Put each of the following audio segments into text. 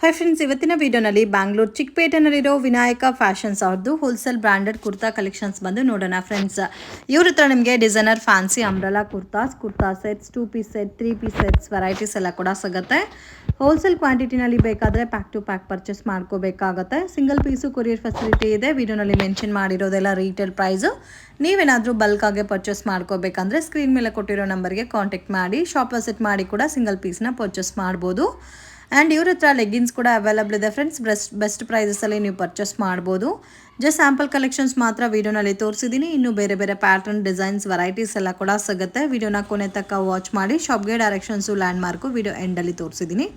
Hi friends, ಇವತ್ತಿನ ವಿಡಿಯೋನಲ್ಲಿ ಬ್ಯಾಂಗ್ಳೂರ್ ಚಿಕ್ಕಪೇಟೆನಲ್ಲಿರೋ ವಿನಾಯಕ ಫ್ಯಾಷನ್ಸ್ ಅವ್ರದ್ದು wholesale branded kurta collections friends ನೋಡೋಣ ಫ್ರೆಂಡ್ಸ್. ಇವ್ರ ಹತ್ರ ನಿಮಗೆ designer fancy umbrella kurta sets, 2 piece set, 3 piece sets varieties ಎಲ್ಲ ಕೂಡ ಸಿಗುತ್ತೆ. ಹೋಲ್ಸೇಲ್ ಕ್ವಾಂಟಿಟಿನಲ್ಲಿ ಬೇಕಾದರೆ ಪ್ಯಾಕ್ ಟು ಪ್ಯಾಕ್ ಪರ್ಚೇಸ್ ಮಾಡ್ಕೋಬೇಕಾಗತ್ತೆ. ಸಿಂಗಲ್ ಪೀಸು ಕೊರಿಯರ್ ಫೆಸಿಲಿಟಿ ಇದೆ. ವಿಡಿಯೋನಲ್ಲಿ ಮೆನ್ಷನ್ ಮಾಡಿರೋದೆಲ್ಲ ರೀಟೇಲ್ ಪ್ರೈಸು. ನೀವೇನಾದರೂ ಬಲ್ಕಾಗೆ ಪರ್ಚೇಸ್ ಮಾಡ್ಕೋಬೇಕಂದ್ರೆ ಸ್ಕ್ರೀನ್ ಮೇಲೆ ಕೊಟ್ಟಿರೋ ನಂಬರ್ಗೆ ಕಾಂಟ್ಯಾಕ್ಟ್ ಮಾಡಿ ಶಾಪ್ ವಿಸಿಟ್ ಮಾಡಿ ಕೂಡ ಸಿಂಗಲ್ ಪೀಸ್ನ ಪರ್ಚೇಸ್ ಮಾಡ್ಬೋದು. ಆ್ಯಂಡ್ ಇವ್ರ ಹತ್ರ ಲೆಗ್ಗಿನ್ಸ್ ಕೂಡ ಅವೈಲಬಲ್ ಇದೆ ಫ್ರೆಂಡ್ಸ್. ಬೆಸ್ಟ್ ಪ್ರೈಸಸಲ್ಲಿ ನೀವು ಪರ್ಚೇಸ್ ಮಾಡ್ಬೋದು. ಜಸ್ಟ್ ಸ್ಯಾಂಪಲ್ ಕಲೆಕ್ಷನ್ಸ್ ಮಾತ್ರ ವಿಡಿಯೋನಲ್ಲಿ ತೋರಿಸಿದ್ದೀನಿ. ಇನ್ನು ಬೇರೆ ಬೇರೆ ಪ್ಯಾಟರ್ನ್, ಡಿಸೈನ್ಸ್, ವೆರೈಟೀಸ್ ಎಲ್ಲ ಕೂಡ ಸಿಗುತ್ತೆ. ವಿಡಿಯೋನ ಕೊನೆ ತನಕ ವಾಚ್ ಮಾಡಿ. ಶಾಪ್ಗೆ ಡೈರೆಕ್ಷನ್ಸು, ಲ್ಯಾಂಡ್ ಮಾರ್ಕು ವಿಡಿಯೋ ಎಂಡಲ್ಲಿ ತೋರಿಸಿದ್ದೀನಿ.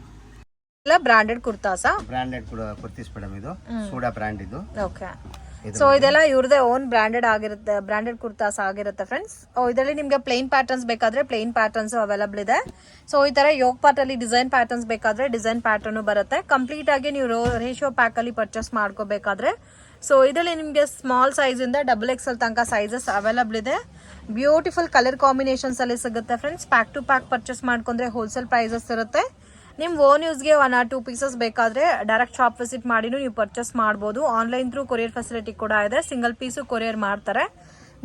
ಎಲ್ಲ ಬ್ರಾಂಡೆಡ್ ಕುರ್ತಾಸಾ? Branded kurtis madam. ಇದು ಸೂಡಾ ಬ್ರಾಂಡ್ ಇದು. ಓಕೆ. ಸೊ ಇದೆಲ್ಲ ಇವ್ರದೇ ಓನ್ ಬ್ರಾಂಡೆಡ್ ಕುರ್ತಾಸ್ ಆಗಿರುತ್ತೆ ಫ್ರೆಂಡ್ಸ್. ಇದರಲ್ಲಿ ನಿಮಗೆ ಪ್ಲೇನ್ ಪ್ಯಾಟರ್ನ್ಸ್ ಬೇಕಾದ್ರೆ ಪ್ಲೇನ್ ಪ್ಯಾಟರ್ನ್ಸ್ ಅವೈಲಬಲ್ ಇದೆ. ಸೊ ಈ ತರ ಯೋಗ್ ಪಾರ್ಟ್ ಅಲ್ಲಿ ಡಿಸೈನ್ ಪ್ಯಾಟರ್ನ್ಸ್ ಬೇಕಾದ್ರೆ ಡಿಸೈನ್ ಪ್ಯಾಟರ್ನ್ ಬರುತ್ತೆ. ಕಂಪ್ಲೀಟ್ ಆಗಿ ನೀವು ರೇಷಿಯೋ ಪ್ಯಾಕ್ ಅಲ್ಲಿ ಪರ್ಚೇಸ್ ಮಾಡ್ಕೋಬೇಕಾದ್ರೆ ಸೊ ಇದರಲ್ಲಿ ನಿಮಗೆ ಸ್ಮಾಲ್ ಸೈಜ್ ಇಂದ XXL ತನಕ ಸೈಜಸ್ ಅವೈಲಬಲ್ ಇದೆ. ಬ್ಯೂಟಿಫುಲ್ ಕಲರ್ ಕಾಂಬಿನೇಷನ್ಸ್ ಅಲ್ಲಿ ಸಿಗುತ್ತೆ friends. Pack to pack purchase ಮಾಡ್ಕೊಂಡ್ರೆ ಹೋಲ್ಸೇಲ್ ಪ್ರೈಸಸ್ ಇರುತ್ತೆ. ನಿಮ್ಮ ಓನ್ ಯೂಸ್ಗೆ 1 or 2 ಪೀಸಸ್ ಬೇಕಾದರೆ ಡೈರೆಕ್ಟ್ ಶಾಪ್ ವಿಸಿಟ್ ಮಾಡಿನೂ ನೀವು ಪರ್ಚೇಸ್ ಮಾಡ್ಬೋದು. ಆನ್ಲೈನ್ ಥ್ರೂ ಕೊರಿಯರ್ ಫೆಸಿಲಿಟಿ ಕೂಡ ಇದೆ. ಸಿಂಗಲ್ ಪೀಸು ಕೊರಿಯರ್ ಮಾಡ್ತಾರೆ.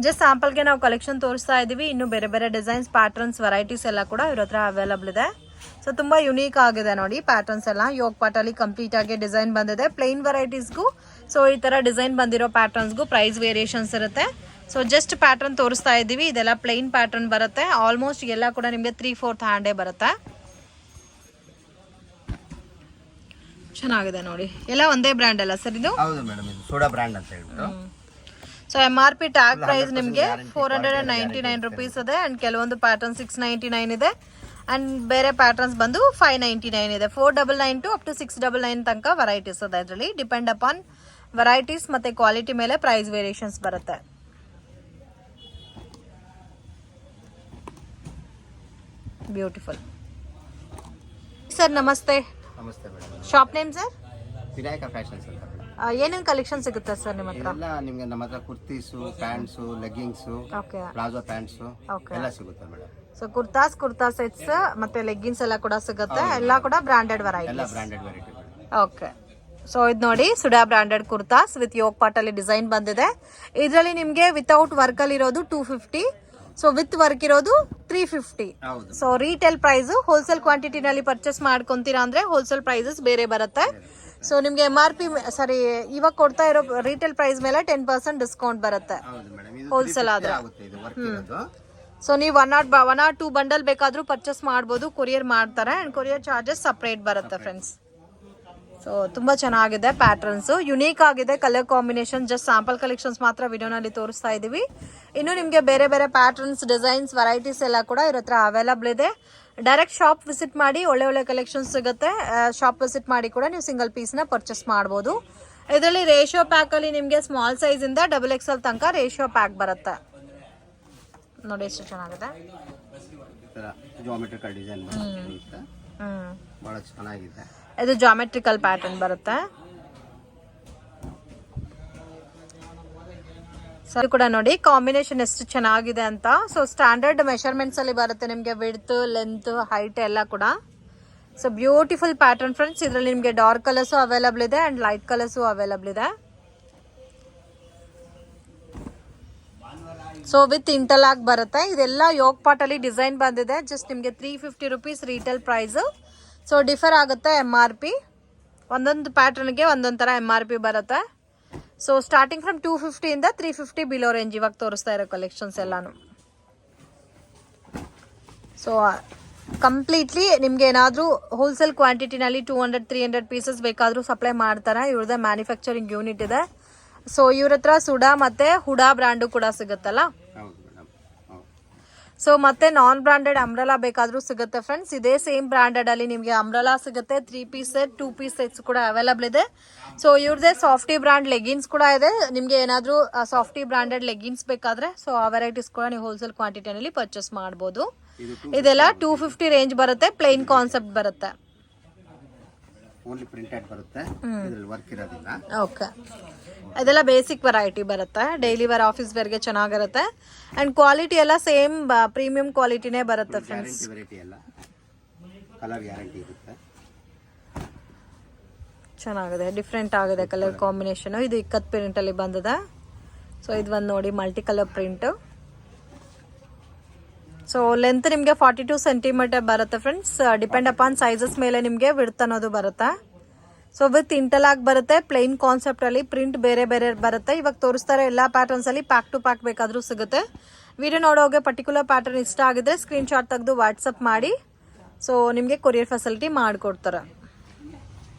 ಜಸ್ಟ್ ಸ್ಯಾಂಪಲ್ಗೆ ನಾವು ಕಲೆಕ್ಷನ್ ತೋರಿಸ್ತಾ ಇದ್ದೀವಿ. ಇನ್ನು ಬೇರೆ ಬೇರೆ ಡಿಸೈನ್ಸ್, ಪ್ಯಾಟರ್ನ್ಸ್, ವೆರೈಟೀಸ್ ಎಲ್ಲ ಕೂಡ ಇವ್ರ ಹತ್ರ ಅವೈಲಬಲ್ ಇದೆ. ಸೊ ತುಂಬ ಯುನೀಕ್ ಆಗಿದೆ ನೋಡಿ ಪ್ಯಾಟರ್ನ್ಸ್ ಎಲ್ಲ. ಯೋಗ್ ಪಾಟಲ್ಲಿ ಕಂಪ್ಲೀಟ್ ಆಗಿ ಡಿಸೈನ್ ಬಂದಿದೆ. ಪ್ಲೇನ್ ವೆರೈಟೀಸ್ಗೂ ಸೊ ಈ ಥರ ಡಿಸೈನ್ ಬಂದಿರೋ ಪ್ಯಾಟರ್ನ್ಸ್ಗೂ ಪ್ರೈಸ್ ವೇರಿಯೇಷನ್ಸ್ ಇರುತ್ತೆ. ಸೊ ಜಸ್ಟ್ ಪ್ಯಾಟರ್ನ್ ತೋರಿಸ್ತಾ ಇದ್ದೀವಿ. ಇದೆಲ್ಲ ಪ್ಲೇನ್ ಪ್ಯಾಟರ್ನ್ ಬರುತ್ತೆ. ಆಲ್ಮೋಸ್ಟ್ ಎಲ್ಲ ಕೂಡ ನಿಮಗೆ 3/4 ಹ್ಯಾಂಡೇ ಬರುತ್ತೆ. ಚೆನ್ನಾಗಿದೆ ನೋಡಿ. ಎಲ್ಲ ಒಂದೇ ಬ್ರ್ಯಾಂಡ್ ಅಲ್ಲ ಸರ್ ಇದು? ಹೌದು ಮೇಡಮ್, ಇದು ಸೋಡಾ ಬ್ರ್ಯಾಂಡ್ ಅಂತ ಹೇಳ್ಬಿಟ್ಟು. ಸೊ MRP ಟ್ಯಾಗ್ ಪ್ರೈಸ್ ನಿಮಗೆ 499 ರುಪೀಸ್ ಇದೆ. ಅಂಡ್ ಕೆಲವೊಂದು ಪ್ಯಾಟರ್ನ್ 699 ಇದೆ. ಅಂಡ್ ಬೇರೆ ಪ್ಯಾಟರ್ನ್ಸ್ ಬಂದು 599 ಇದೆ. 499 ಟು ಅಪ್ ಟು 699 ತನಕ ವೆರೈಟೀಸ್ ಇದೆ. ಇದರಲ್ಲಿ ಡಿಪೆಂಡ್ ಅಪಾನ್ ವೆರೈಟೀಸ್ ಮತ್ತೆ ಕ್ವಾಲಿಟಿ ಮೇಲೆ ಪ್ರೈಸ್ ವೇರಿಯೇಷನ್ಸ್ ಬರುತ್ತೆ. Beautiful sir. ನಮಸ್ತೆ. ನಮಸ್ತೆ madam. Shop name sir? Vinayaka fashions ಅಂತ. ಏನೇನು ಕಲೆಕ್ಷನ್ ಸಿಗುತ್ತೆ ಸರ್ ನಿಮ್ಮ ಹತ್ರ? ಎಲ್ಲ ನಿಮಗೆ ನಮ್ಮ ಹತ್ರ kurtis, pants, leggings, okay, palazzo pants ಎಲ್ಲ ಸಿಗುತ್ತೆ ಮೇಡಮ್. ಸೊ ಕುರ್ತಾ ಸೆಟ್ಸ್ ಮತ್ತೆ ಲೆಗ್ಗಿನ್ಸ್ ಎಲ್ಲ ಕೂಡ ಸಿಗುತ್ತೆ. ಎಲ್ಲ ಕೂಡ ಬ್ರಾಂಡೆಡ್ ಎಲ್ಲ variety. Branded variety. Okay. So ಇದು ನೋಡಿ ಸುಡಾ ಬ್ರಾಂಡೆಡ್ ಕುರ್ತಾಸ್ ವಿತ್ ಯೋಗ್ ಪಾಟ್ ಅಲ್ಲಿ ಡಿಸೈನ್ ಬಂದಿದೆ. ಇದರಲ್ಲಿ ನಿಮಗೆ ವಿತೌಟ್ ವರ್ಕ್ ಅಲ್ಲಿ ಇರೋದು 250. ಸೊ ವಿತ್ ವರ್ಕ್ ಇರೋದು 350. So retail price. ಹೋಲ್ಸೇಲ್ ಕ್ವಾಂಟಿಟಿನಲ್ಲಿ ಪರ್ಚೇಸ್ ಮಾಡ್ಕೊಂತೀರಾ ಅಂದ್ರೆ ಹೋಲ್ಸೇಲ್ ಪ್ರೈಸಸ್ ಬೇರೆ ಬರುತ್ತೆ. ಸೊ ನಿಮ್ಗೆ MRP ಇವಾಗ ಕೊಡ್ತಾ ಇರೋ ರೀಟೇಲ್ ಪ್ರೈಸ್ ಮೇಲೆ 10% ಡಿಸ್ಕೌಂಟ್ ಬರುತ್ತೆ ಹೋಲ್ಸೇಲ್ ಆದ್ರೆ. ಸೊ ನೀವು 1 or 2 ಬಂಡಲ್ ಬೇಕಾದ್ರೂ ಪರ್ಚೇಸ್ ಮಾಡ್ಬೋದು. ಕೊರಿಯರ್ ಮಾಡ್ತಾರೆ. ಅಂಡ್ ಕೊರಿಯರ್ ಚಾರ್ಜಸ್ ಸಪ್ರೇಟ್ ಬರುತ್ತೆ ಫ್ರೆಂಡ್ಸ್. ಸೊ ತುಂಬಾ ಚೆನ್ನಾಗಿದೆ ಪ್ಯಾಟರ್ನ್ಸ್, ಯುನೀಕ್ ಆಗಿದೆ colour combination. Just sample collections ಮಾತ್ರ ವಿಡಿಯೋನಲ್ಲಿ ತೋರಿಸ್ತಾ ಇದೀವಿ. ಇನ್ನು ನಿಮಗೆ ಬೇರೆ ಬೇರೆ ಪ್ಯಾಟರ್ನ್ಸ್, ಡಿಸೈನ್ಸ್, ವೆರೈಟೀಸ್ ಎಲ್ಲ ಕೂಡ ಇವ್ರ ಹತ್ರ ಅವೈಲಬಲ್ ಇದೆ. ಡೈರೆಕ್ಟ್ ಶಾಪ್ ವಿಸಿಟ್ ಮಾಡಿ. ಒಳ್ಳೆ ಕಲೆಕ್ಷನ್ಸ್ ಸಿಗುತ್ತೆ. ಶಾಪ್ ವಿಸಿಟ್ ಮಾಡಿ ಕೂಡ ನೀವು ಸಿಂಗಲ್ ಪೀಸ್ನ ಪರ್ಚೇಸ್ ಮಾಡ್ಬೋದು. ಇದರಲ್ಲಿ ರೇಷಿಯೋ ಪ್ಯಾಕ್ ಅಲ್ಲಿ ನಿಮಗೆ ಸ್ಮಾಲ್ ಸೈಜ್ ಇಂದ XXL ತನಕ ರೇಷಿಯೋ ಪ್ಯಾಕ್ ಬರುತ್ತೆ. ನೋಡಿ ಎಷ್ಟು ಚೆನ್ನಾಗಿದೆ. ಜಾಮೆಟ್ರಿಕಲ್ ಡಿಸೈನ್ ಬಹಳ ಚೆನ್ನಾಗಿದೆ. ಇದು ಜಾಮೆಟ್ರಿಕಲ್ ಪ್ಯಾಟರ್ನ್ ಬರುತ್ತೆ. ಸರಿ ಕೂಡ ನೋಡಿ ಕಾಂಬಿನೇಷನ್ ಎಷ್ಟು ಚೆನ್ನಾಗಿದೆ ಅಂತ. ಸೊ ಸ್ಟ್ಯಾಂಡರ್ಡ್ ಮೆಷರ್ಮೆಂಟ್ಸ್ ಅಲ್ಲಿ ಬರುತ್ತೆ ನಿಮಗೆ. ವಿಡ್ತ್, ಲೆಂತ್, ಹೈಟ್ ಎಲ್ಲ ಕೂಡ. So beautiful pattern friends. ಇದರಲ್ಲಿ ನಿಮಗೆ ಡಾರ್ಕ್ ಕಲರ್ಸು ಅವೈಲಬಲ್ ಇದೆ ಅಂಡ್ ಲೈಟ್ ಕಲರ್ಸು ಅವೈಲಬಲ್ ಇದೆ. ಸೊ ವಿತ್ ಇಂಟರ್ಲಾಕ್ ಬರುತ್ತೆ. ಇದೆಲ್ಲ ಯೋಗ್ ಪಾಟ್ ಅಲ್ಲಿ ಡಿಸೈನ್ ಬಂದಿದೆ. ಜಸ್ಟ್ ನಿಮಗೆ 350 rupees retail price. So differ ಆಗುತ್ತೆ MRP. ಒಂದೊಂದು ಪ್ಯಾಟರ್ನ್ಗೆ ಒಂದೊಂದು ಥರ MRP ಬರುತ್ತೆ. ಸೊ ಸ್ಟಾರ್ಟಿಂಗ್ ಫ್ರಮ್ 250 ಇಂದ 350 ಬಿಲೋ ರೇಂಜ್ ಇವಾಗ ತೋರಿಸ್ತಾ ಇರೋ ಕಲೆಕ್ಷನ್ಸ್ ಎಲ್ಲಾನು. ಸೊ ಕಂಪ್ಲೀಟ್ಲಿ ನಿಮ್ಗೆ ಏನಾದರೂ ಹೋಲ್ಸೇಲ್ ಕ್ವಾಂಟಿಟಿನಲ್ಲಿ 200-300 ಪೀಸಸ್ ಬೇಕಾದರೂ ಸಪ್ಲೈ ಮಾಡ್ತಾರೆ. ಇವ್ರದ್ದೇ ಮ್ಯಾನುಫ್ಯಾಕ್ಚರಿಂಗ್ ಯೂನಿಟ್ ಇದೆ. ಸೊ ಇವ್ರ ಹತ್ರ ಸುಡಾ ಮತ್ತೆ ಹುಡಾ ಬ್ರ್ಯಾಂಡು ಕೂಡ ಸಿಗುತ್ತಲ್ಲ. ಸೊ ಮತ್ತೆ ನಾನ್ ಬ್ರಾಂಡೆಡ್ ಅಂಬ್ರೆಲಾ ಬೇಕಾದ್ರೂ ಸಿಗುತ್ತೆ ಫ್ರೆಂಡ್ಸ್. ಇದೇ ಸೇಮ್ ಬ್ರಾಂಡೆಡ್ ಅಲ್ಲಿ ನಿಮಗೆ ಅಂಬ್ರೆಲಾ ಸಿಗುತ್ತೆ. 3 ಪೀಸ್ ಸೆಟ್, 2 ಪೀಸ್ ಸೆಟ್ಸ್ ಕೂಡ ಅವೈಲಬಲ್ ಇದೆ. ಸೊ ಇವ್ರದೇ ಸಾಫ್ಟಿ ಬ್ರಾಂಡ್ ಲೆಗಿನ್ಸ್ ಕೂಡ ಇದೆ. ನಿಮಗೆ ಏನಾದರೂ ಸಾಫ್ಟಿ ಬ್ರಾಂಡೆಡ್ ಲೆಗಿನ್ಸ್ ಬೇಕಾದ್ರೆ ಸೊ ಆ ವೆರೈಟೀಸ್ ಕೂಡ ನೀವು ಹೋಲ್ಸೇಲ್ ಕ್ವಾಂಟಿಟಿನಲ್ಲಿ ಪರ್ಚೇಸ್ ಮಾಡ್ಬೋದು. ಇದೆಲ್ಲ 250 ರೇಂಜ್ ಬರುತ್ತೆ. ಪ್ಲೇನ್ ಕಾನ್ಸೆಪ್ಟ್ ಬರುತ್ತೆ. ಓಕೆ. ಇದೆಲ್ಲ ಬೇಸಿಕ್ ವೆರೈಟಿ ಬರುತ್ತೆ. ಡೈಲಿ ವೇರ್, ಆಫೀಸ್ ವೇರ್ಗೆ ಚೆನ್ನಾಗಿರುತ್ತೆ. ಅಂಡ್ ಕ್ವಾಲಿಟಿ ಎಲ್ಲ ಸೇಮ್ ಪ್ರೀಮಿಯಂ ಕ್ವಾಲಿಟಿನೇ ಬರುತ್ತೆ ಫ್ರೆಂಡ್ಸ್. ಚೆನ್ನಾಗಿದೆ, ಡಿಫ್ರೆಂಟ್ ಆಗಿದೆ ಕಲರ್ ಕಾಂಬಿನೇಷನ್. ಇದು ಇಕ್ಕತ್ ಪ್ರಿಂಟ್ ಅಲ್ಲಿ ಬಂದಿದೆ. ಸೊ ಇದು ಒಂದು ನೋಡಿ multi colour print. So length ನಿಮಗೆ 42 ಸೆಂಟಿಮೀಟರ್ ಬರುತ್ತೆ ಫ್ರೆಂಡ್ಸ್. ಡಿಪೆಂಡ್ ಅಪಾನ್ ಸೈಜಸ್ ಮೇಲೆ ನಿಮಗೆ ವಿಡ್ತ್ ಅನ್ನೋದು ಬರುತ್ತೆ. ಸೊ ವಿತ್ ಇಂಟರ್ಲಾಕ್ ಬರುತ್ತೆ. ಪ್ಲೈನ್ ಕಾನ್ಸೆಪ್ಟ್ ಅಲ್ಲಿ ಪ್ರಿಂಟ್ ಬೇರೆ ಬೇರೆ ಬರುತ್ತೆ. ಇವಾಗ ತೋರಿಸ್ತಾರೆ ಎಲ್ಲ ಪ್ಯಾಟರ್ನ್ಸ್ ಅಲ್ಲಿ ಪ್ಯಾಕ್ ಟು ಪ್ಯಾಕ್ ಬೇಕಾದ್ರೂ ಸಿಗುತ್ತೆ. ವಿಡಿಯೋ ನೋಡೋಗೆ ಪರ್ಟಿಕ್ಯುಲರ್ ಪ್ಯಾಟರ್ನ್ ಇಷ್ಟ ಆಗಿದ್ರೆ ಸ್ಕ್ರೀನ್ ಶಾಟ್ ತೆಗೆದು ವಾಟ್ಸಪ್ ಮಾಡಿ. ಸೊ ನಿಮಗೆ ಕೊರಿಯರ್ ಫೆಸಿಲಿಟಿ ಮಾಡಿಕೊಡ್ತಾರೆ.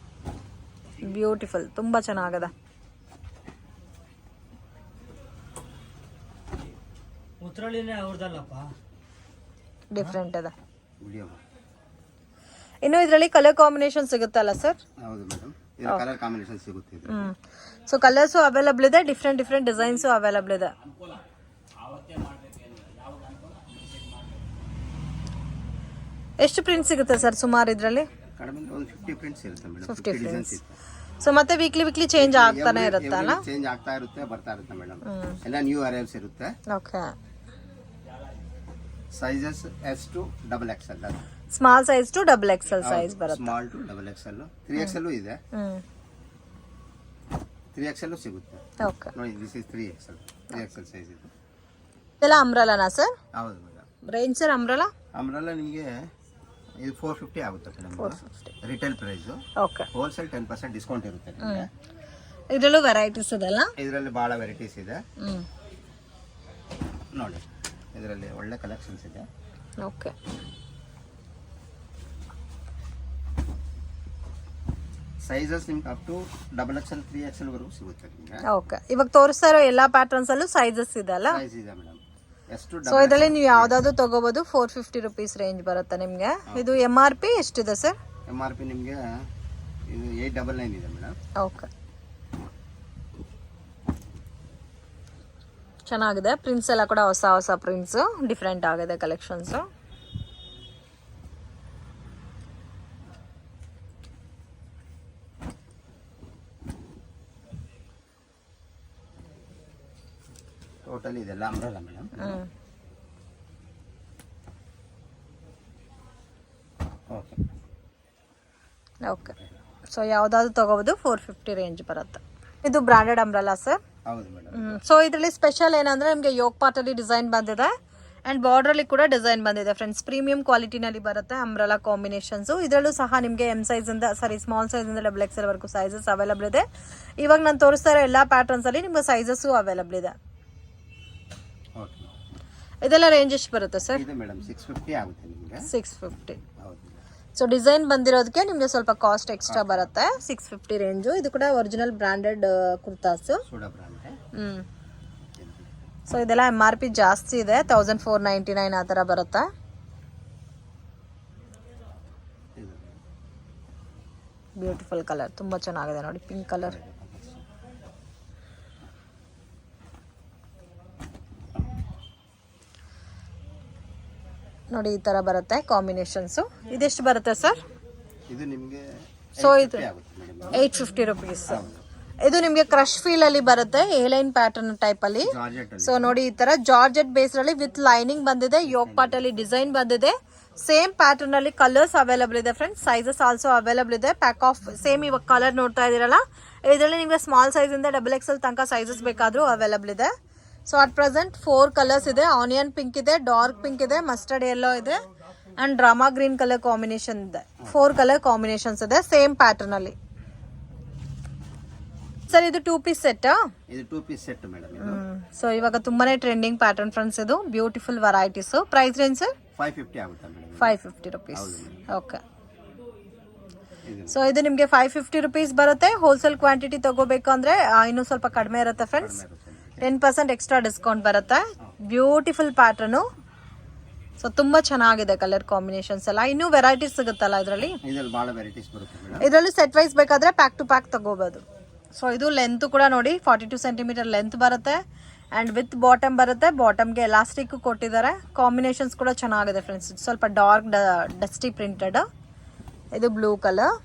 ಬ್ಯೂಟಿಫುಲ್, ತುಂಬ ಚೆನ್ನಾಗಿದೆ. ಡಿಫ್ರೆಂಟ್ ಇದೆ. ಇನ್ನು ಇದರಲ್ಲಿ ಕಲರ್ ಕಾಂಬಿನೇಷನ್ ಸಿಗುತ್ತಲ್ಲ ಸರ್? ಹೌದು ಮೇಡಮ್, ಇದು ಕಲರ್ ಕಾಂಬಿನೇಷನ್ ಸಿಗುತ್ತೆ ಇದು. ಸೊ ಕಲರ್ಸು ಅವೈಲಬಲ್ ಇದೆ, ಡಿಫ್ರೆಂಟ್ ಡಿಫ್ರೆಂಟ್ ಡಿಸೈನ್ಸು ಅವೈಲಬಲ್ ಇದೆ. ಎಷ್ಟು ಪ್ರಿಂಟ್ ಸಿಗುತ್ತೆ ಸರ್ ಸುಮಾರು ಇದರಲ್ಲಿ? ಕಡಿಮೆ ಒಂದು 50 ಪ್ರಿಂಟ್ಸ್ ಇರುತ್ತೆ ಮೇಡಮ್. 50 ಪ್ರಿಂಟ್ಸ್. ಸೊ ಮತ್ತೆ ವೀಕ್ಲಿ ಚೇಂಜ್ ಆಗ್ತಾನೆ ಇರುತ್ತಲ್ಲ? ಚೇಂಜ್ ಆಗ್ತಾ ಇರುತ್ತೆ, ಬರ್ತಾ ಇರುತ್ತೆ ಮೇಡಮ್. ಎಲ್ಲ ನ್ಯೂ ಅರೈವ್ಸ್ ಇರುತ್ತೆ. Okay. Sizes S to XXL. Small size to XXL size ಬರುತ್ತೆ. ಸ್ಮಾಲ್ ಟು XXL, 3XL ಇದೆ. 3XL ಸಿಗುತ್ತೆ. ಓಕೆ ನೋಡಿ, ದಿಸ್ ಇಸ್ 3XL ಸೈಜ್ ಇದು. ಇದೆಲ್ಲ ಅಂಬ್ರೆಲಾನಾ ಸರ್? ಹೌದು ಮೇಡಮ್. ರೇಂಜ್ ಸರ್ ಅಂಬ್ರೆಲಾ ನಿಮಗೆ ಇದು 450 ಆಗುತ್ತೆ madam. 450 retail price. Okay. Wholesale 10% discount ಇರುತ್ತೆ ನಿಮಗೆ. ಇದರಲ್ಲೂ ವೆರೈಟೀಸ್ ಇದೆಲ್ಲ? ಇದರಲ್ಲಿ ಭಾಳ ವೆರೈಟೀಸ್ ಇದೆ. ನೋಡಿ, ಇದರಲ್ಲಿ ಒಳ್ಳೆ ಕಲೆಕ್ಷನ್ಸ್ ಇದೆ. ಓಕೆ. ಸೈಜಸ್ ನಿಮ್ಗೆ ಅಪ್ ಟು XXL 3XL ವರೆಗೂ ಸಿಗುತ್ತೆ ನಿಮಗೆ. ಓಕೆ. ಇವಾಗ ತೋರಿಸ್ತಾ ಇರೋ ಎಲ್ಲಾ ಪ್ಯಾಟರ್ನ್ಸ್ ಅಲ್ಲೂ ಸೈಜಸ್ ಇದೆ ಅಲ್ಲ? ಸೈಜ್ ಇದೆ ಮೇಡಮ್. ಸೊ ಇದರಲ್ಲಿ ನೀವು ಯಾವ್ದಾದ್ರು ತಗೋಬಹುದು. 450 ರುಪೀಸ್ ರೇಂಜ್ ಬರುತ್ತೆ ನಿಮಗೆ. ಇದು MRP ಎಷ್ಟಿದೆ ಸರ್? MRP ನಿಮಗೆ ಇದು 899 ಇದೆ ಮೇಡಮ್. ಓಕೆ. ಚೆನ್ನಾಗಿದೆ. ಪ್ರಿಂಟ್ಸ್ ಎಲ್ಲ ಕೂಡ ಹೊಸ ಪ್ರಿಂಟ್ಸ್, ಡಿಫ್ರೆಂಟ್ ಆಗಿದೆ ಕಲೆಕ್ಷನ್ಸ್. ಟೋಟಲ್ ಇದೆಲ್ಲ umbrella madam. Okay. Okay. So ಯಾವ್ದಾದ್ರು ತಗೋಬಹುದು. 450 ರೇಂಜ್ ಬರುತ್ತೆ. ಇದು ಬ್ರಾಂಡೆಡ್ ಅಂಬ್ರೆಲಾ ಸರ್? ಹೌದು ಮೇಡಮ್. ಸೊ ಇದರಲ್ಲಿ ಸ್ಪೆಷಲ್ ಏನಂದ್ರೆ ನಿಮಗೆ ಯೋಗ್ ಪಾರ್ಟ್ ಅಲ್ಲಿ ಡಿಸೈನ್ ಬಂದಿದೆ ಅಂಡ್ ಬಾರ್ಡರ್ ಅಲ್ಲಿ ಕೂಡ ಡಿಸೈನ್ ಬಂದಿದೆ ಫ್ರೆಂಡ್ಸ್. ಪ್ರೀಮಿಯಂ ಕ್ವಾಲಿಟಿನಲ್ಲಿ ಬರುತ್ತೆ ಅಂಬ್ರೆಲಾ ಕಾಂಬಿನೇಷನ್ಸ್. ಇದರಲ್ಲೂ ಸಹ ನಿಮಗೆ ಸ್ಮಾಲ್ ಸೈಜ್ ಇಂದ XXL ವರೆಗೂ ಸೈಜಸ್ ಅವೈಲಬಲ್ ಇದೆ. ಇವಾಗ ನಾನು ತೋರಿಸ್ತಾ ಇರೋ ಎಲ್ಲಾ ಪ್ಯಾಟರ್ನ್ಸ್ ಅಲ್ಲಿ ನಿಮ್ಗೆ ಸೈಜಸ್ ಅವೈಲಬಲ್ ಇದೆ. ಓಕೆ. ಇದೆಲ್ಲ ರೇಂಜ್ ಎಷ್ಟು ಬರುತ್ತೆ ಸರ್? ಇದು ಮೇಡಮ್ 650 ಆಗುತ್ತೆ ನಿಮಗೆ. 650. ಹೌದು. ಸೊ ಡಿಸೈನ್ ಬಂದಿರೋದಕ್ಕೆ ನಿಮಗೆ ಸ್ವಲ್ಪ ಕಾಸ್ಟ್ ಎಕ್ಸ್ಟ್ರಾ ಬರುತ್ತೆ. 650 ರೇಂಜು. ಇದು ಕೂಡ original branded kurtas. Soda brand. So ಇದೆಲ್ಲ MRP ಜಾಸ್ತಿ ಇದೆ, 1499 ಆ ಥರ ಬರುತ್ತೆ. ಬ್ಯೂಟಿಫುಲ್ ಕಲರ್, ತುಂಬ ಚೆನ್ನಾಗಿದೆ ನೋಡಿ, ಪಿಂಕ್ ಕಲರ್. ನೋಡಿ ಈ ತರ ಬರುತ್ತೆ ಕಾಂಬಿನೇಷನ್ಸ್. ಇದೆಷ್ಟು ಬರುತ್ತೆ ಸರ್? ಇದು ನಿಮಗೆ ಸೊ ಇದು 850 ರುಪೀಸ್. ಇದು ನಿಮಗೆ ಕ್ರಶ್ ಫೀಲ್ ಅಲ್ಲಿ ಬರುತ್ತೆ, ಎ ಲೈನ್ ಪ್ಯಾಟರ್ನ್ ಟೈಪ್ ಅಲ್ಲಿ. ಸೊ ನೋಡಿ ಈ ತರ ಜಾರ್ಜೆಟ್ ಬೇಸ್ ಅಲ್ಲಿ ವಿತ್ ಲೈನಿಂಗ್ ಬಂದಿದೆ, ಯೋಗ್ ಪಾರ್ಟ್ ಅಲ್ಲಿ ಡಿಸೈನ್ ಬಂದಿದೆ. ಸೇಮ್ ಪ್ಯಾಟರ್ನ್ ಅಲ್ಲಿ ಕಲರ್ಸ್ ಅವೈಲಬಲ್ ಇದೆ ಫ್ರೆಂಡ್ಸ್, ಸೈಜಸ್ ಆಲ್ಸೋ ಅವೈಲಬಲ್ ಇದೆ. ಪ್ಯಾಕ್ ಆಫ್ ಸೇಮ್ ಇವಾಗ ಕಲರ್ ನೋಡ್ತಾ ಇದೀರಲ್ಲ, ಇದರಲ್ಲಿ ನಿಮಗೆ ಸ್ಮಾಲ್ ಸೈಜ್ ಇಂದ XXL ತನಕ ಸೈಜಸ್ ಬೇಕಾದ್ರೂ ಅವೈಲಬಲ್ ಇದೆ. ಸೊ ಅಟ್ ಪ್ರೆಸೆಂಟ್ 4 ಕಲರ್ಸ್ ಇದೆ. ಆನಿಯನ್ ಪಿಂಕ್ ಇದೆ, ಡಾರ್ಕ್ ಪಿಂಕ್ ಇದೆ, ಮಸ್ಟರ್ಡ್ ಯೆಲ್ಲೋ ಇದೆ and drama green colour combination ಇದೆ. 4 ಕಲರ್ ಕಾಂಬಿನೇಷನ್ಸ್ ಇದೆ ಸೇಮ್ ಪ್ಯಾಟರ್ನ್ ಅಲ್ಲಿ. ಸರ್ ಇದು 2 ಪೀಸ್ ಸೆಟ್? ಇದು 2 ಪೀಸ್ ಸೆಟ್ ಮೇಡಮ್ ಇದು. ಸೊ ಇವಾಗ ತುಂಬಾನೇ ಟ್ರೆಂಡಿಂಗ್ ಪ್ಯಾಟರ್ನ್ ಫ್ರೆಂಡ್ಸ್, ಇದು beautiful varieties. Price range sir? 550 ಆಗುತ್ತೆ ಮೇಡಮ್. 550 ರುಪೀಸ್. ಓಕೆ. ಸೊ ಇದು ನಿಮಗೆ 550 ರುಪೀಸ್ ಬರುತ್ತೆ. ಹೋಲ್ಸೇಲ್ ಕ್ವಾಂಟಿಟಿ ತಗೋಬೇಕು ಅಂದ್ರೆ ಇನ್ನೂ ಸ್ವಲ್ಪ ಕಡಿಮೆ ಇರುತ್ತೆ ಫ್ರೆಂಡ್ಸ್, 10% ಎಕ್ಸ್ಟ್ರಾ ಡಿಸ್ಕೌಂಟ್ ಬರುತ್ತೆ. Beautiful pattern. ಸೊ ತುಂಬಾ ಚೆನ್ನಾಗಿದೆ ಕಲರ್ ಕಾಂಬಿನೇಷನ್ಸ್ ಎಲ್ಲ. ಇನ್ನೂ ವೆರೈಟೀಸ್ ಸಿಗುತ್ತಲ್ಲ ಇದರಲ್ಲಿ? ಇದರಲ್ಲಿ ಬಹಳ ವೆರೈಟೀಸ್ ಬರುತ್ತೆ ಮೇಡಮ್. ಇದರಲ್ಲಿ ಸೆಟ್ ವೈಸ್ ಬೇಕಾದ್ರೆ ಪ್ಯಾಕ್ ಟು ಪ್ಯಾಕ್ ತಗೋಬಹುದು. ಸೊ ಇದು ಲೆಂತ್ ಕೂಡ ನೋಡಿ 42 ಸೆಂಟಿಮೀಟರ್ ಲೆಂತ್ ಬರುತ್ತೆ ಅಂಡ್ ವಿತ್ ಬಾಟಮ್ ಬರುತ್ತೆ. ಬಾಟಮ್ಗೆ ಎಲಾಸ್ಟಿಕ್ ಕೊಟ್ಟಿದ್ದಾರೆ. ಕಾಂಬಿನೇಷನ್ಸ್ ಕೂಡ ಚೆನ್ನಾಗಿದೆ ಫ್ರೆಂಡ್ಸ್. ಸ್ವಲ್ಪ ಡಾರ್ಕ್ ಡಸ್ಟಿ ಪ್ರಿಂಟೆಡ್. ಇದು ಬ್ಲೂ ಕಲರ್.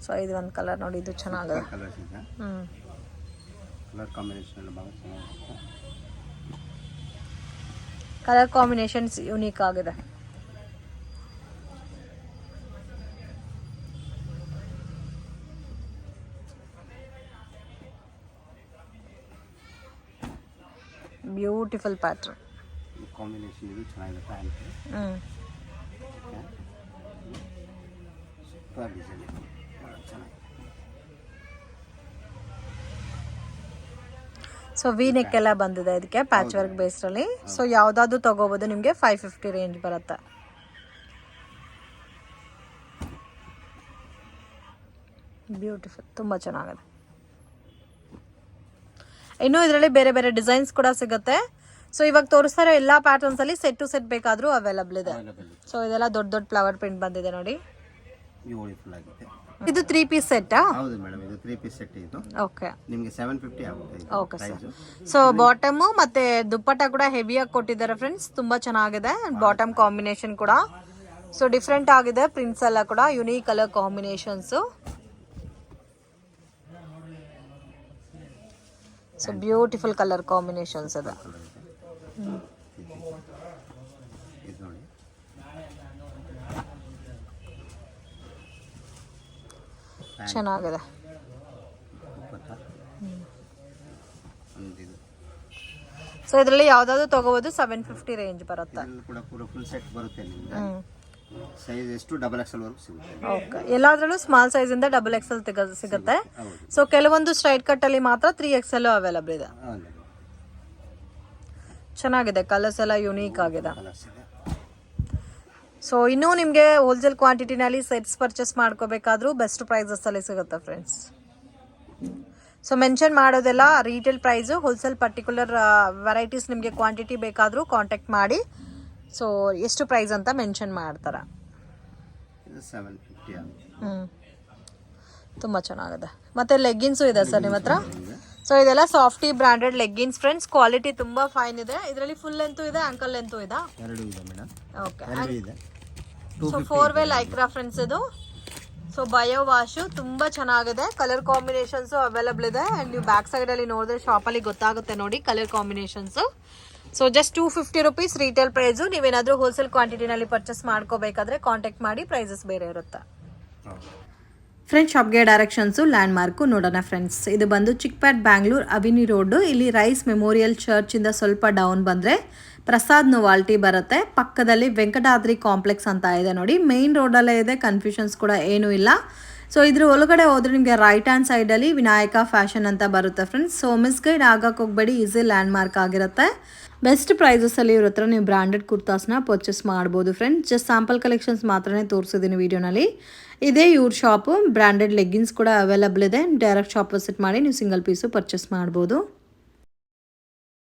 ಸೊ ಇದು ಒಂದು ಕಲರ್ ನೋಡಿ, ಇದು ಚೆನ್ನಾಗಿದೆ. ಕಲರ್ ಕಾಂಬಿನೇಷನ್ ಎಲ್ಲ ಬಹಳ ಚೆನ್ನಾಗಿದೆ. ಕಲರ್ ಕಾಂಬಿನೇಷನ್ಸ್ ಯೂನಿಕ್ ಆಗಿದೆ. Beautiful pattern. ಕಾಂಬಿನೇಷನ್ ಇದು ಚೆನ್ನಾಗಿದೆ ಪ್ಯಾಂಟ್. ಸೂಪರ್ ಡಿಸೈನ್ ಚೆನ್ನಾಗಿದೆ. ಸೊ ವಿ ನೆಕ್ ಎಲ್ಲ ಬಂದಿದೆ ಇದಕ್ಕೆ ಪ್ಯಾಚ್ ವರ್ಕ್ ಬೇಸ್ರಲ್ಲಿ. ಸೊ ಯಾವುದಾದ್ರು ತಗೋಬೋದು, ನಿಮಗೆ 550 ರೇಂಜ್ ಬರುತ್ತೆ. ಬ್ಯೂಟಿಫುಲ್, ತುಂಬ ಚೆನ್ನಾಗಿದೆ. ಇನ್ನು ಇದರಲ್ಲಿ ಬೇರೆ ಬೇರೆ ಡಿಸೈನ್ಸ್ ಕೂಡ ಸಿಗುತ್ತೆ. ಸೊ ಇವಾಗ ತೋರಿಸ್ತಾರೆ ಎಲ್ಲ ಪ್ಯಾಟರ್ನ್ಸ್ ಅಲ್ಲಿ ಸೆಟ್ ಟು ಸೆಟ್ ಬೇಕಾದರೂ ಅವೈಲಬಲ್ ಇದೆ. ಸೊ ಇದೆಲ್ಲ ದೊಡ್ಡ ದೊಡ್ಡ ಫ್ಲವರ್ ಪ್ರಿಂಟ್ ಬಂದಿದೆ ನೋಡಿ. ಬ್ಯೂಟಿಫುಲ್ ಆಗಿದೆ. ಇದು 3 ಪೀಸ್ ಸೆಟ್. ಹೌದು ಮೇಡಮ್, ಇದು 3 ಪೀಸ್ ಸೆಟ್. ಇದು ಓಕೆ, ನಿಮಗೆ 750 ಆಗುತ್ತೆ. Okay sir. ಸೊ ಬಾಟಮ್ ಮತ್ತೆ ದುಪ್ಪಟ್ಟ ಕೂಡ ಹೆವಿಯಾಗಿ ಕೊಟ್ಟಿದ್ದಾರೆ ಫ್ರೆಂಡ್ಸ್, ತುಂಬಾ ಚೆನ್ನಾಗಿದೆ. ಬಾಟಮ್ ಕಾಂಬಿನೇಷನ್ ಕೂಡ ಸೊ ಡಿಫ್ರೆಂಟ್ ಆಗಿದೆ. ಪ್ರಿಂಟ್ಸ್ ಎಲ್ಲ ಕೂಡ unique colour combinations. So beautiful colour combinations ಇದೆ. ಚೆನ್ನಾಗಿದೆ. ಸೊ ಇದರಲ್ಲಿ ಯಾವ್ದಾದ್ರು ತಗೋಬಹುದು, 750 ರೇಂಜ್ ಬರುತ್ತೆ. ಫುಲ್ ಸೆಟ್ ಬರುತ್ತೆ ನಿಮಗೆ. ಸೈಜ್ ಎಷ್ಟು ಡಬಲ್ ಎಕ್ಸೆಲ್ ವರೆಗೂ ಸಿಗುತ್ತೆ. ಓಕೆ, ಎಲ್ಲಾದ್ರಲ್ಲೂ ಸ್ಮಾಲ್ ಸೈಜ್ ಇಂದ ಡಬಲ್ ಎಕ್ಸೆಲ್ ಸಿಗುತ್ತೆ. ಸೊ ಕೆಲವೊಂದು ಸ್ಟ್ರೈಟ್ ಕಟ್ ಅಲ್ಲಿ ಮಾತ್ರ 3XL ಅವೈಲಬಲ್ ಇದೆ. ಚೆನ್ನಾಗಿದೆ, ಕಲರ್ಸ್ ಎಲ್ಲ ಯುನೀಕ್ ಆಗಿದೆ. ಸೊ ಇನ್ನೂ ನಿಮಗೆ ಹೋಲ್ಸೇಲ್ ಕ್ವಾಂಟಿಟಿನಲ್ಲಿ ಸೆಟ್ಸ್ ಪರ್ಚೇಸ್ ಮಾಡ್ಕೋಬೇಕಾದ್ರೂ ಬೆಸ್ಟ್ ಪ್ರೈಸಸ್ ಅಲ್ಲಿ ಸಿಗುತ್ತೆ ಫ್ರೆಂಡ್ಸ್. ಸೊ ಮೆನ್ಷನ್ ಮಾಡೋದೆಲ್ಲ retail price. Wholesale particular varieties ನಿಮಗೆ ಕ್ವಾಂಟಿಟಿ ಬೇಕಾದರೂ ಕಾಂಟ್ಯಾಕ್ಟ್ ಮಾಡಿ. ಸೊ ಎಷ್ಟು ಪ್ರೈಸ್ ಅಂತ ಮೆನ್ಷನ್ ಮಾಡ್ತಾರೆ. ತುಂಬ ಚೆನ್ನಾಗಿದೆ. ಮತ್ತು ಲೆಗ್ಗಿನ್ಸು ಇದೆ ಸರ್ ನಿಮ್ಮ ಹತ್ರ. ಸೊ ಇದೆಲ್ಲ softy branded leggings friends. Quality ತುಂಬ ಫೈನ್ ಇದೆ. ಇದರಲ್ಲಿ ಫುಲ್ ಲೆಂತು ಇದೆ, ಆಂಕಲ್ ಲೆಂತು ಇದೆ. ಎರಡು ಇದೆ madam. Okay, so 4 way Lycra friends ಇದು. ಸೊ ಬಯೋ ವಾಶು ತುಂಬ ಚೆನ್ನಾಗಿದೆ. ಕಲರ್ ಕಾಂಬಿನೇಷನ್ಸು ಅವೈಲಬಲ್ ಇದೆ. ಆ್ಯಂಡ್ ನೀವು ಬ್ಯಾಕ್ ಸೈಡಲ್ಲಿ ನೋಡಿದ್ರೆ ಶಾಪಲ್ಲಿ ಗೊತ್ತಾಗುತ್ತೆ ನೋಡಿ colour combinations. So just 250 rupees retail price. ನೀವೇನಾದರೂ ಹೋಲ್ಸೇಲ್ ಕ್ವಾಂಟಿಟಿನಲ್ಲಿ ಪರ್ಚೇಸ್ ಮಾಡ್ಕೋಬೇಕಾದ್ರೆ ಕಾಂಟ್ಯಾಕ್ಟ್ ಮಾಡಿ, ಪ್ರೈಸಸ್ ಬೇರೆ ಇರುತ್ತೆ. ಫ್ರೆಂಡ್ಸ್ ಶಾಪ್ಗೆ ಡೈರೆಕ್ಷನ್ಸು ಲ್ಯಾಂಡ್ ಮಾರ್ಕು ನೋಡೋಣ ಫ್ರೆಂಡ್ಸ್. ಇದು ಬಂದು ಚಿಕ್ಪೇಟ್ ಬ್ಯಾಂಗ್ಳೂರ್ ಅವಿನಿ ರೋಡು. ಇಲ್ಲಿ ರೈಸ್ ಮೆಮೋರಿಯಲ್ ಚರ್ಚಿಂದ ಸ್ವಲ್ಪ ಡೌನ್ ಬಂದರೆ ಪ್ರಸಾದ್ ನೊವಾಲ್ಟಿ ಬರುತ್ತೆ. ಪಕ್ಕದಲ್ಲಿ ವೆಂಕಟಾದ್ರಿ ಕಾಂಪ್ಲೆಕ್ಸ್ ಅಂತ ಇದೆ ನೋಡಿ. ಮೇನ್ ರೋಡಲ್ಲೇ ಇದೆ, ಕನ್ಫ್ಯೂಷನ್ಸ್ ಕೂಡ ಏನೂ ಇಲ್ಲ. ಸೊ ಇದ್ರ ಒಳಗಡೆ ಹೋದ್ರೆ ನಿಮಗೆ ರೈಟ್ ಹ್ಯಾಂಡ್ ಸೈಡಲ್ಲಿ ವಿನಾಯಕ ಫ್ಯಾಷನ್ ಅಂತ ಬರುತ್ತೆ ಫ್ರೆಂಡ್ಸ್. ಸೊ ಮಿಸ್ಗೈಡ್ ಆಗಕ್ಕೆ ಹೋಗಬೇಡಿ, ಈಸಿ ಲ್ಯಾಂಡ್ ಮಾರ್ಕ್ ಆಗಿರುತ್ತೆ. ಬೆಸ್ಟ್ ಪ್ರೈಸಸಲ್ಲಿ ಇವ್ರ ಹತ್ರ ನೀವು ಬ್ರ್ಯಾಂಡೆಡ್ ಕುರ್ತಾಸ್ನ ಪರ್ಚೇಸ್ ಮಾಡ್ಬೋದು ಫ್ರೆಂಡ್ಸ್. ಜಸ್ಟ್ ಸ್ಯಾಂಪಲ್ ಕಲೆಕ್ಷನ್ಸ್ ಮಾತ್ರನೇ ತೋರಿಸಿದ್ದೀನಿ ವಿಡಿಯೋನಲ್ಲಿ. ಇದೇ ಇವ್ರ ಶಾಪು. ಬ್ರ್ಯಾಂಡೆಡ್ ಲೆಗ್ಗಿನ್ಸ್ ಕೂಡ ಅವೈಲಬಲ್ ಇದೆ. ಡೈರೆಕ್ಟ್ ಶಾಪ್ ವಿಸಿಟ್ ಮಾಡಿ ನೀವು ಸಿಂಗಲ್ ಪೀಸು ಪರ್ಚೇಸ್ ಮಾಡ್ಬೋದು.